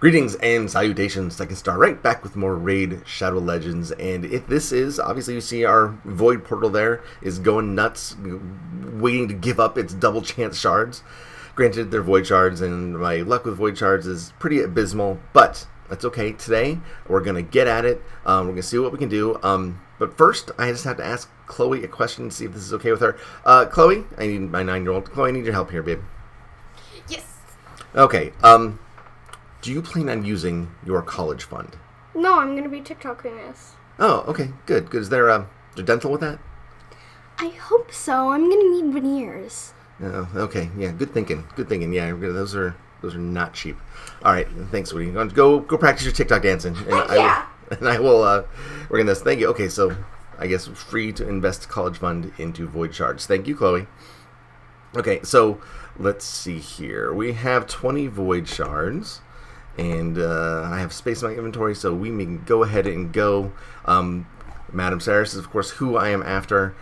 Greetings and salutations, Second Star, right back with more Raid Shadow Legends, and if this is, obviously you see our Void Portal there is going nuts, waiting to give up its double chance shards. Granted, they're Void Shards, and my luck with Void Shards is pretty abysmal, but that's okay. Today, we're going to get at it, we're going to see what we can do, but first, I just have to ask Chloe a question to see if this is okay with her. Chloe, I need my 9-year-old. Chloe, I need your help here, babe. Yes. Okay, do you plan on using your college fund? No, I'm going to be TikToking this. Oh, okay, good. Good. Is there dental with that? I hope so. I'm going to need veneers. Oh, okay. Yeah, good thinking. Good thinking. Yeah, those are not cheap. All right, thanks, sweetie. Go practice your TikTok dancing. And Yeah. I will work on this. Thank you. Okay, so I guess free to invest college fund into Void Shards. Thank you, Chloe. Okay, so let's see here. We have 20 Void Shards. And I have space in my inventory, so we can go ahead and go. Madame Serris is, of course, who I am after.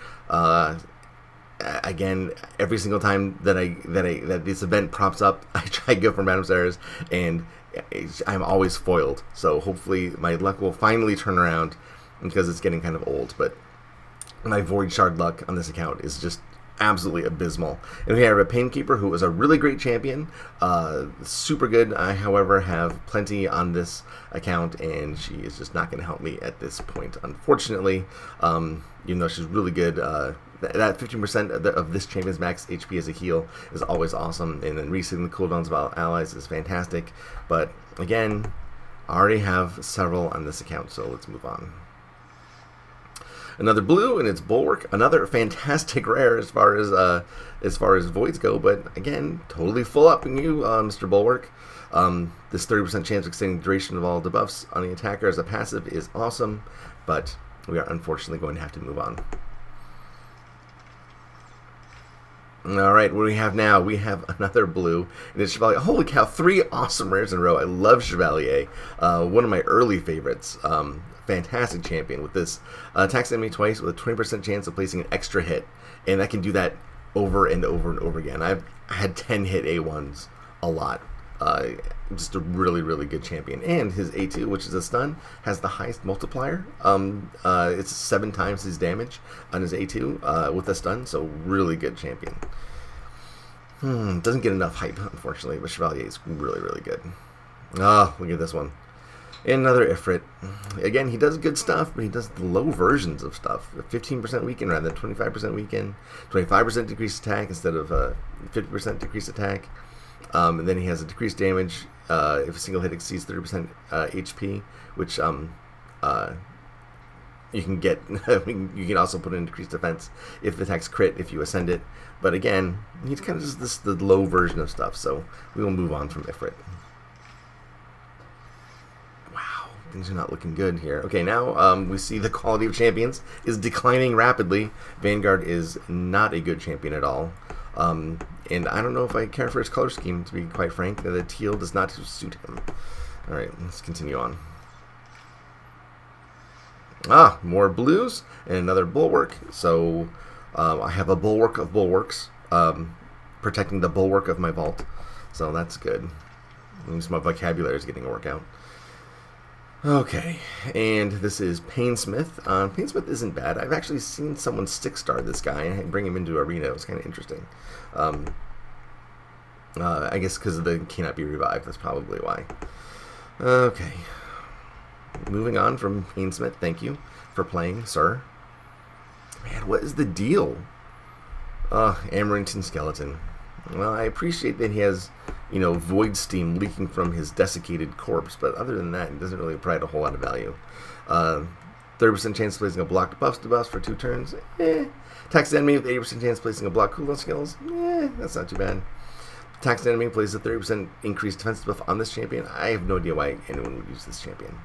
Again, every single time that this event props up, I try to go for Madame Serris, and I'm always foiled. So hopefully my luck will finally turn around, because it's getting kind of old. But my Void Shard luck on this account is just absolutely abysmal. And we have a Painkeeper who is a really great champion, super good. I, however, have plenty on this account, and she is just not going to help me at this point, unfortunately. Even though she's really good, that 15% of this champion's max HP as a heal is always awesome, and then resetting the cooldowns of our allies is fantastic. But again, I already have several on this account, so let's move on. Another blue, and it's Bulwark. Another fantastic rare as far as voids go, but again, totally full up in you, Mr. Bulwark. This 30% chance of extending duration of all debuffs on the attacker as a passive is awesome, but we are unfortunately going to have to move on. Alright, what do we have now? We have another blue, and it's Chevalier. Holy cow, 3 awesome rares in a row. I love Chevalier. One of my early favorites. Fantastic champion with this. Attacks enemy twice with a 20% chance of placing an extra hit, and I can do that over and over and over again. I've had 10 hit A1s a lot. Just a really, really good champion. And his A2, which is a stun, has the highest multiplier. It's 7 times his damage on his A2 with a stun, so really good champion. Doesn't get enough hype, unfortunately, but Chevalier is really, really good. Oh, look at this one. And another Ifrit. Again, he does good stuff, but he does the low versions of stuff. 15% weaken rather than 25% weaken. 25% decreased attack instead of 50% decreased attack. And then he has a decreased damage if a single hit exceeds 30% HP, which you can get. You can also put in decreased defense if the attack's crit if you ascend it. But again, he's kind of just the low version of stuff, so we will move on from Ifrit. Things are not looking good here. Okay, now we see the quality of champions is declining rapidly. Vanguard is not a good champion at all. And I don't know if I care for his color scheme, to be quite frank. The teal does not suit him. Alright, let's continue on. Ah, more blues and another Bulwark. So I have a Bulwark of Bulwarks protecting the bulwark of my vault. So that's good. At least my vocabulary is getting a workout. Okay, and this is Painsmith. Painsmith isn't bad. I've actually seen someone 6-star this guy and bring him into arena. It was kind of interesting. I guess because of the cannot be revived. That's probably why. Okay, moving on from Painsmith. Thank you for playing, sir. Man, what is the deal? Amarantin Skeleton. Well, I appreciate that he has, void steam leaking from his desiccated corpse, but other than that, it doesn't really provide a whole lot of value. 30% chance of placing a blocked debuffs for 2 turns. Attacks the enemy with 80% chance of placing a block cooldown skills. That's not too bad. Attacks the enemy, places a 30% increased defense buff on this champion. I have no idea why anyone would use this champion.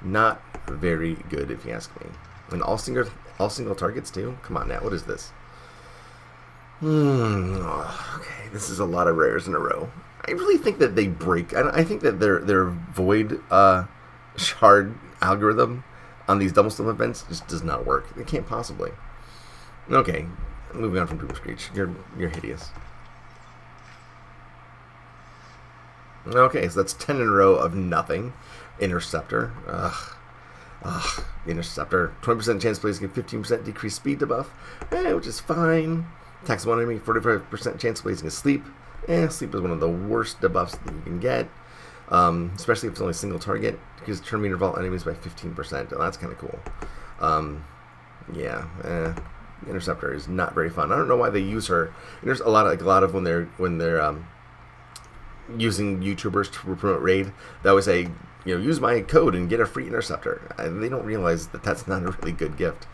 Not very good, if you ask me. And all single targets too. Come on now, what is this? Okay, this is a lot of rares in a row. I really think that they break. I think that their void shard algorithm on these double stump events just does not work. It can't possibly. Okay, moving on from Doom Screech. You're hideous. Okay, so that's 10 in a row of nothing. Interceptor. Interceptor. 20% chance of placing a 15% decreased speed debuff, which is fine. Attacks one enemy, 45% chance of placing a sleep. Sleep is one of the worst debuffs that you can get, especially if it's only a single target, because turn meter vault enemies by 15%. Oh, that's kind of cool. Interceptor is not very fun. I don't know why they use her. There's a lot of when they're using YouTubers to promote raid, they always say, use my code and get a free interceptor. They don't realize that that's not a really good gift.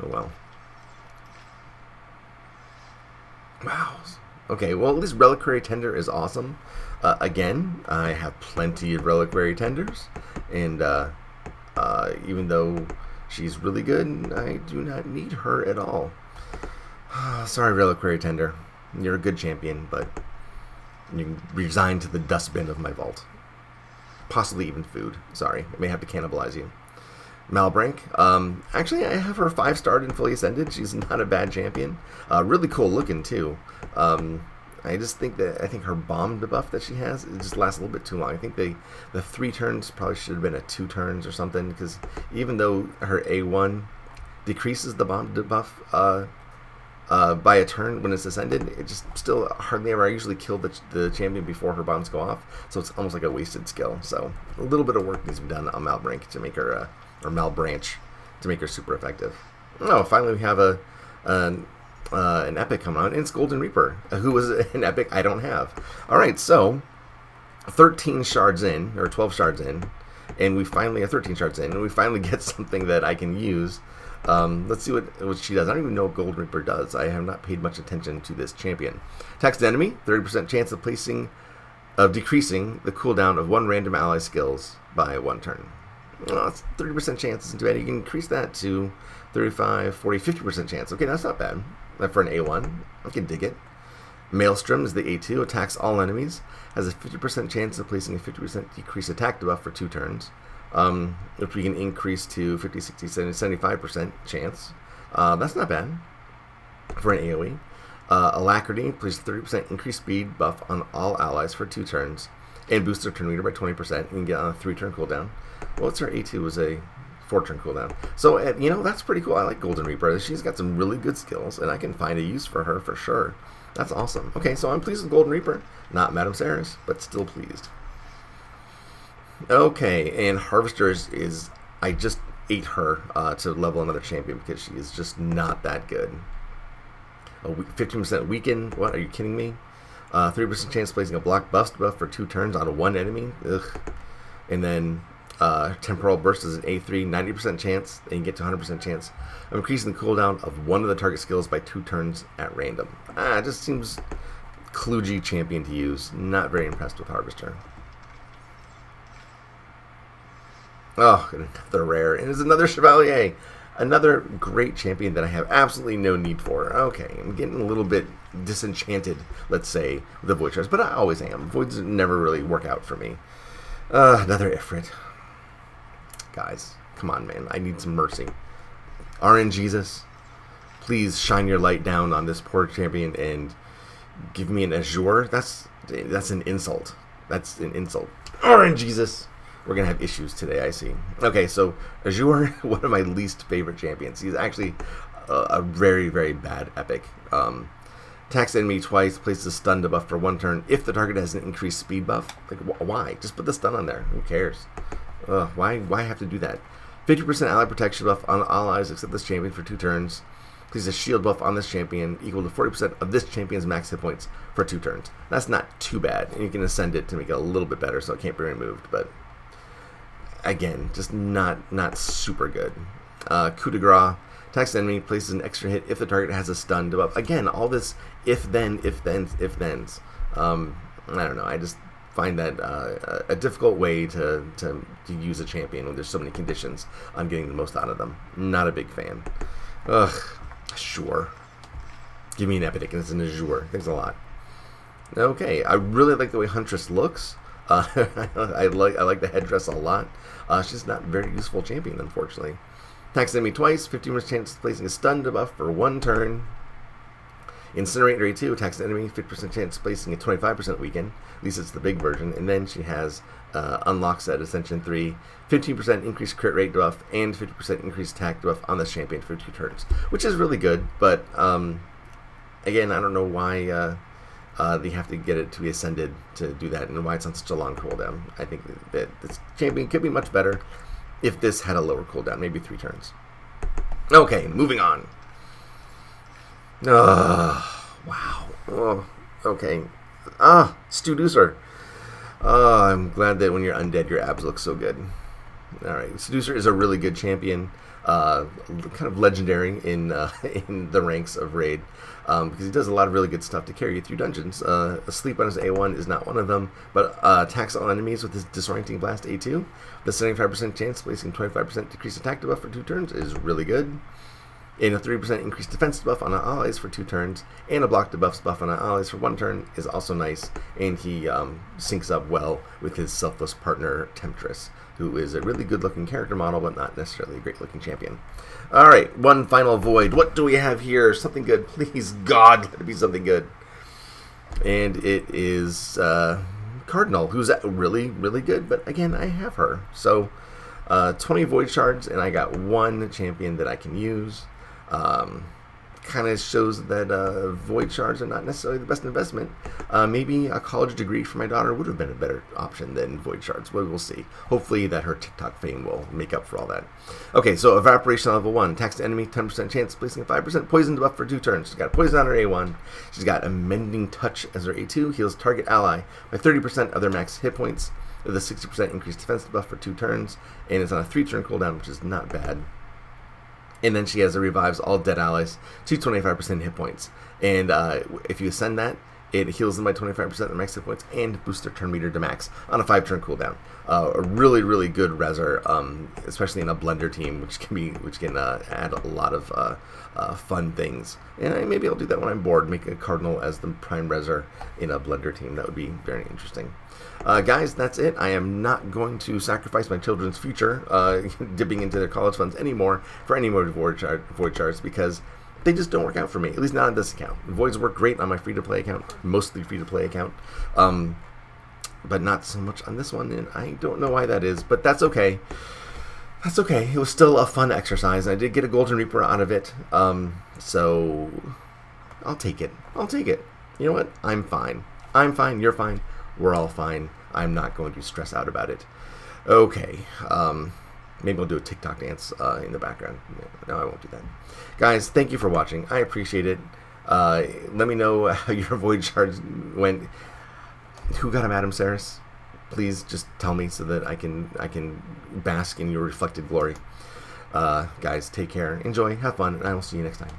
Oh well. Wow. Okay, well, at least Reliquary Tender is awesome. Again, I have plenty of Reliquary Tenders, and even though she's really good, I do not need her at all. Sorry, Reliquary Tender. You're a good champion, but you can resign to the dustbin of my vault. Possibly even food. Sorry, I may have to cannibalize you. Malbrank. Actually, I have her 5-starred and fully ascended. She's not a bad champion. Really cool looking, too. I just think her bomb debuff that she has, it just lasts a little bit too long. I think the 3 turns probably should have been a 2 turns or something, because even though her A1 decreases the bomb debuff by a turn when it's ascended, it just still hardly ever. I usually kill the champion before her bombs go off, so it's almost like a wasted skill. So a little bit of work needs to be done on Malbranch to make her, or Malbranch to make her super effective. Oh, finally we have an epic coming on, and it's Golden Reaper, who was an epic I don't have. Alright, so 13 shards in, or 12 shards in, and we finally have 13 shards in, and we finally get something that I can use. Let's see what she does. I don't even know what Golden Reaper does. I have not paid much attention to this champion. Attacks the enemy, 30% chance of decreasing the cooldown of one random ally skills by 1 turn. Well, that's 30% chance isn't too bad. You can increase that to 35, 40, 50% chance. Okay, that's not bad. For an A1, I can dig it. Maelstrom is the A2, attacks all enemies, has a 50% chance of placing a 50% decreased attack debuff for 2 turns, which we can increase to 50, 60, 70, 75% chance. That's not bad for an AoE. Alacrity, places 30% increased speed buff on all allies for 2 turns, and boosts their turn meter by 20%. You can get on a 3-turn cooldown. Well, what's her A2 was a 4-turn cooldown. So, that's pretty cool. I like Golden Reaper. She's got some really good skills, and I can find a use for her for sure. That's awesome. Okay, so I'm pleased with Golden Reaper. Not Madame Serris, but still pleased. Okay, and Harvester is I just ate her to level another champion because she is just not that good. 15% weaken. What? Are you kidding me? 3% chance of placing a block bust buff for 2 turns on 1 enemy. Ugh. And then Temporal Burst is an A3, 90% chance, and you get to 100% chance of increasing the cooldown of one of the target skills by 2 turns at random. It just seems kludgy champion to use. Not very impressed with Harvester. Oh, another rare. And it's another Chevalier. Another great champion that I have absolutely no need for. Okay, I'm getting a little bit disenchanted, let's say, with the Void Shards, but I always am. Voids never really work out for me. Another Ifrit. Guys, come on, man. I need some mercy. RN Jesus, please shine your light down on this poor champion and give me an Azure. That's an insult. That's an insult. RN Jesus. We're going to have issues today, I see. Okay, so Azure, one of my least favorite champions. He's actually a very, very bad epic. Attacks enemy twice, places a stun debuff for 1 turn if the target has an increased speed buff. Like, why? Just put the stun on there. Who cares? Why have to do that? 50% ally protection buff on allies except this champion for 2 turns. Places a shield buff on this champion equal to 40% of this champion's max hit points for 2 turns. That's not too bad. And you can ascend it to make it a little bit better so it can't be removed, but again, just not super good. Coup de grace. Attacks the enemy, places an extra hit if the target has a stun debuff. Again, all this if-then, if-thens, if-thens. I don't know. I just find that a difficult way to use a champion when there's so many conditions on getting the most out of them. Not a big fan. Ugh. Sure. Give me an epic, and it's an Azure. Thanks a lot. Okay, I really like the way Huntress looks. I like the headdress a lot. She's not a very useful champion, unfortunately. Attacks enemy twice, 15% chance of placing a stun debuff for 1 turn. Incinerate rate 2 attacks an enemy, 50% chance placing a 25% weaken. At least it's the big version. And then she has unlocks at Ascension 3, 15% increased crit rate buff, and 50% increased attack buff on the champion for 2 turns, which is really good. But again, I don't know why they have to get it to be ascended to do that, and why it's on such a long cooldown. I think that this champion could be much better if this had a lower cooldown, maybe 3 turns. Okay, moving on. Wow. Oh, okay. Seducer. I'm glad that when you're undead, your abs look so good. Alright, Seducer is a really good champion. Kind of legendary in in the ranks of Raid. Because he does a lot of really good stuff to carry you through dungeons. Asleep on his A1 is not one of them, but attacks all enemies with his Disorienting Blast A2. The 75% chance placing 25% decreased attack debuff for 2 turns is really good. And a 3% increased defense buff on allies for 2 turns, and a block debuffs buff on allies for 1 turn is also nice, and he syncs up well with his selfless partner Temptress, who is a really good looking character model, but not necessarily a great looking champion. Alright, one final void. What do we have here? Something good. Please, God, let it be something good. And it is Cardinal, who's really, really good, but again, I have her. So, 20 void shards, and I got 1 champion that I can use. Kind of shows that void shards are not necessarily the best investment. Maybe a college degree for my daughter would have been a better option than void shards. Well, we'll see. Hopefully that her TikTok fame will make up for all that. Okay, so Evaporation level 1. Attacks the enemy, 10% chance, placing a 5% poison debuff for 2 turns. She's got poison on her A1. She's got a Mending Touch as her A2. Heals target ally by 30% of their max hit points with a 60% increased defense debuff for 2 turns. And it's on a 3-turn cooldown, which is not bad. And then she has a revives all dead allies to 25% hit points. And if you ascend that, it heals them by 25% of their max hit points and boosts their turn meter to max on a 5-turn cooldown. A really, really good reser, especially in a blender team, which can add a lot of fun things. And maybe I'll do that when I'm bored. Make a Cardinal as the prime reser in a blender team. That would be very interesting. Guys, that's it. I am not going to sacrifice my children's future dipping into their college funds anymore for any more void shards because they just don't work out for me, at least not on this account. Voids work great on my free-to-play account, mostly free-to-play account, but not so much on this one, and I don't know why that is, but that's okay. That's okay. It was still a fun exercise. I did get a Golden Reaper out of it, so I'll take it. I'll take it. You know what? I'm fine. I'm fine. You're fine. We're all fine. I'm not going to stress out about it. Okay. Maybe I'll do a TikTok dance in the background. No, I won't do that. Guys, thank you for watching. I appreciate it. Let me know how your void shards went. Who got a Madame Serris? Please just tell me so that I can bask in your reflected glory. Guys, take care. Enjoy. Have fun. And I will see you next time.